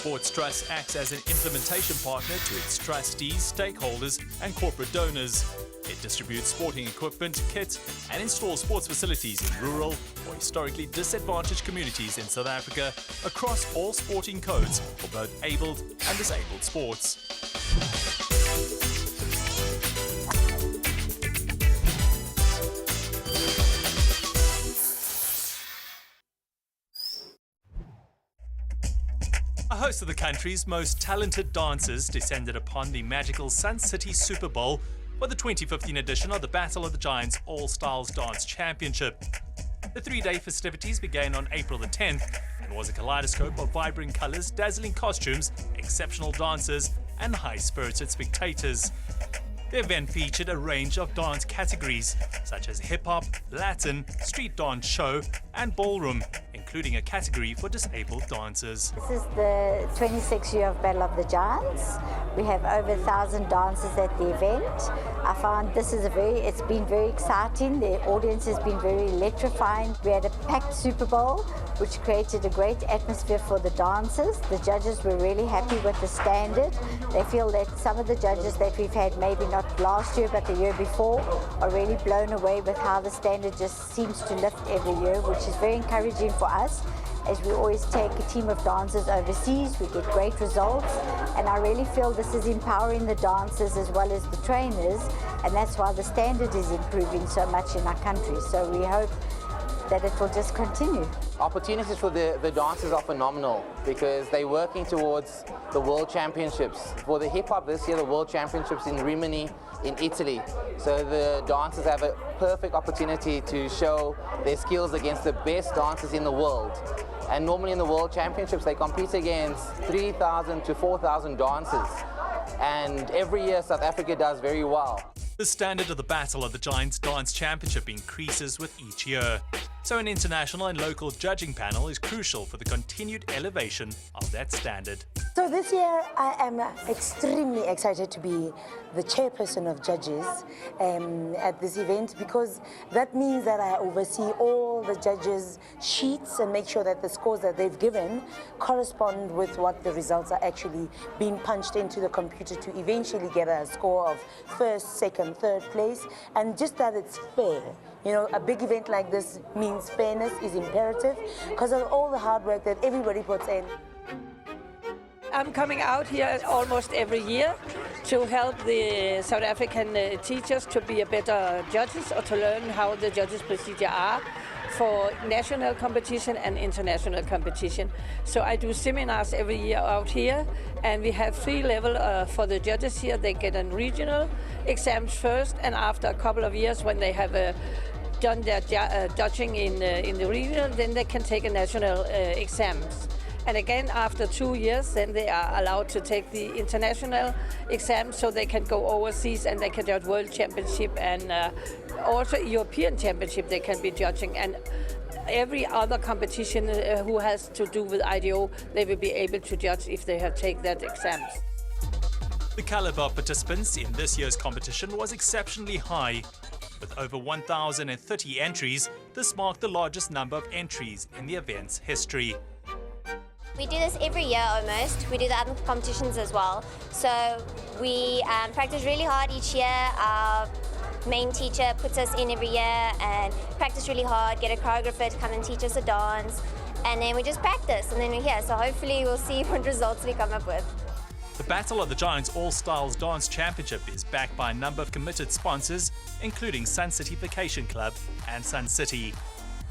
Sports Trust acts as an implementation partner to its trustees, stakeholders and corporate donors. It distributes sporting equipment, kits and installs sports facilities in rural or historically disadvantaged communities in South Africa across all sporting codes for both abled and disabled sports. A host of the country's most talented dancers descended upon the magical Sun City Super Bowl for the 2015 edition of the Battle of the Giants All-Styles Dance Championship. The three-day festivities began on April the 10th and was a kaleidoscope of vibrant colors, dazzling costumes, exceptional dancers and high-spirited spectators. The event featured a range of dance categories such as hip-hop, Latin, street dance show and ballroom, including a category for disabled dancers. This is the 26th year of Battle of the Giants. We have over 1,000 dancers at the event. I found it's been very exciting. The audience has been very electrifying. We had a packed Super Bowl, which created a great atmosphere for the dancers. The judges were really happy with the standard. They feel that some of the judges that we've had, maybe not last year but the year before, are really blown away with how the standard just seems to lift every year, which is very encouraging for us. As we always take a team of dancers overseas, we get great results, and I really feel this is empowering the dancers as well as the trainers, and that's why the standard is improving so much in our country. So we hope that it will just continue. Opportunities for the dancers are phenomenal because they're working towards the World Championships. For the hip-hop this year, the World Championships in Rimini in Italy. So the dancers have a perfect opportunity to show their skills against the best dancers in the world. And normally in the World Championships, they compete against 3,000 to 4,000 dancers. And every year, South Africa does very well. The standard of the Battle of the Giants Dance Championship increases with each year, so an international and local judging panel is crucial for the continued elevation of that standard. So this year I am extremely excited to be the chairperson of judges at this event, because that means that I oversee all the judges' sheets and make sure that the scores that they've given correspond with what the results are actually being punched into the computer to eventually get a score of first, second, third place, and just that it's fair. You know, a big event like this means fairness is imperative because of all the hard work that everybody puts in. I'm coming out here almost every year to help the South African teachers to be a better judges or to learn how the judges' procedure are for national competition and international competition. So I do seminars every year out here, and we have 3 levels for the judges here. They get a regional exams first, and after a couple of years when they have done their judging in the regional, then they can take a national exams. And again, after 2 years, then they are allowed to take the international exam, so they can go overseas and they can judge World Championship and also European Championship they can be judging. And every other competition who has to do with IDO, they will be able to judge if they have taken that exams. The caliber of participants in this year's competition was exceptionally high. With over 1,030 entries, this marked the largest number of entries in the event's history. We do this every year almost. We do the other competitions as well. So we practice really hard each year. Our main teacher puts us in every year and practice really hard, get a choreographer to come and teach us a dance, and then we just practice and then we're here. So hopefully we'll see what results we come up with. The Battle of the Giants All-Styles Dance Championship is backed by a number of committed sponsors, including Sun City Vacation Club and Sun City.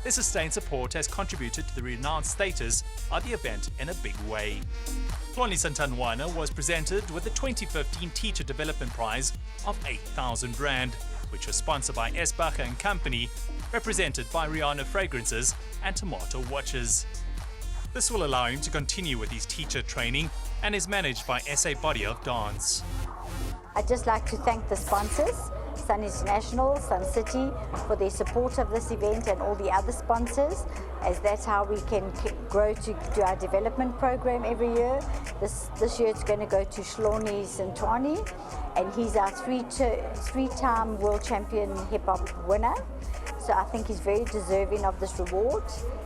Their sustained support has contributed to the renowned status of the event in a big way. Tlwani Santanwana was presented with the 2015 Teacher Development Prize of 8,000 Rand, which was sponsored by Esbacher and Company, represented by Rihanna Fragrances and Tomato Watches. This will allow him to continue with his teacher training and is managed by SA Body of Dance. I'd just like to thank the sponsors, Sun International, Sun City, for their support of this event and all the other sponsors, as that's how we can grow to do our development program every year. This year it's going to go to Tlwani Santanwana, and he's our three-time world champion hip-hop winner. So so I think he's very deserving of this reward.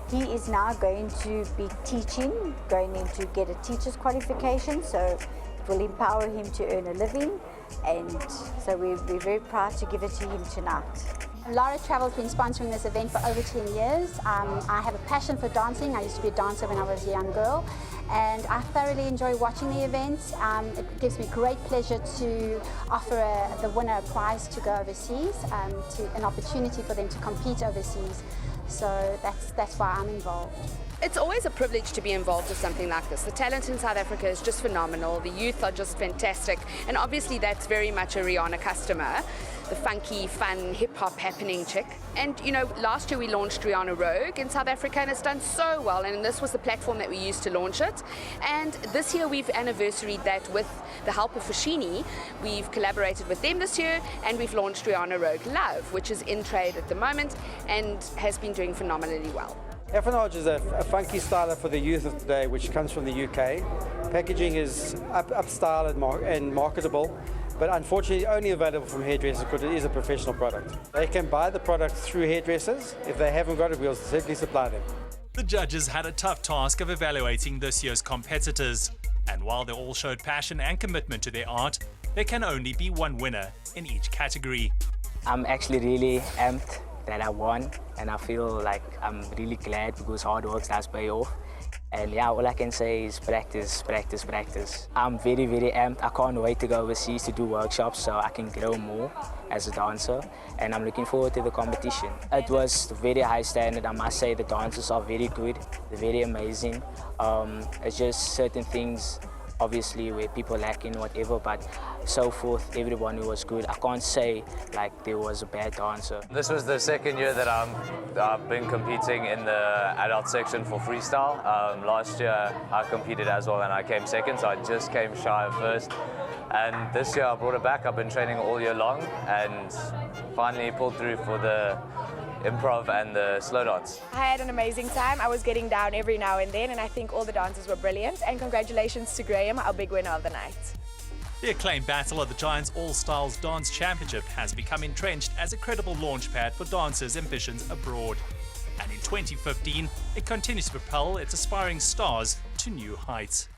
He is now going to be teaching, going in to get a teacher's qualification, so it will empower him to earn a living, and so we're very proud to give it to him tonight. Laura Travel's been sponsoring this event for over 10 years. I have a passion for dancing. I used to be a dancer when I was a young girl, and I thoroughly enjoy watching the events. It gives me great pleasure to offer the winner a prize to go overseas, an opportunity for them to compete overseas. So that's why I'm involved. It's always a privilege to be involved with something like this. The talent in South Africa is just phenomenal. The youth are just fantastic. And obviously that's very much a Rihanna customer, the funky, fun, hip-hop happening chick. And you know, last year we launched Rihanna Rogue in South Africa, and it's done so well, and this was the platform that we used to launch it. And this year we've anniversaried that with the help of Foschini. We've collaborated with them this year, and we've launched Rihanna Rogue Love, which is in trade at the moment and has been doing phenomenally well. Effinage is a funky styler for the youth of today, which comes from the UK. Packaging is upstyle and marketable, but unfortunately only available from hairdressers because it is a professional product. They can buy the product through hairdressers. If they haven't got it, we'll certainly supply them. The judges had a tough task of evaluating this year's competitors, and while they all showed passion and commitment to their art, there can only be one winner in each category. I'm actually really amped that I won, and I feel like I'm really glad because hard work does pay off. And yeah, all I can say is practice, practice, practice. I'm very, very amped. I can't wait to go overseas to do workshops so I can grow more as a dancer, and I'm looking forward to the competition. It was very high standard. I must say the dancers are very good, they're very amazing. It's just certain things obviously where people lacking whatever, but so forth, everyone was good. I can't say like there was a bad dancer. This was the second year that I've been competing in the adult section for freestyle. Last year I competed as well and I came second, so I just came shy of first. And this year I brought it back. I've been training all year long and finally pulled through for the improv and the slow dance. I had an amazing time. I was getting down every now and then, and I think all the dancers were brilliant. And congratulations to Graham, our big winner of the night. The acclaimed Battle of the Giants All Styles Dance Championship has become entrenched as a credible launchpad for dancers' ambitions abroad. And in 2015, it continues to propel its aspiring stars to new heights.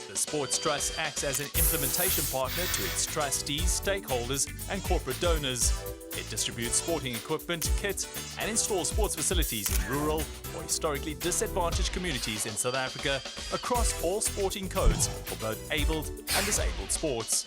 The Sports Trust acts as an implementation partner to its trustees, stakeholders and corporate donors. It distributes sporting equipment, kits and installs sports facilities in rural or historically disadvantaged communities in South Africa across all sporting codes for both abled and disabled sports.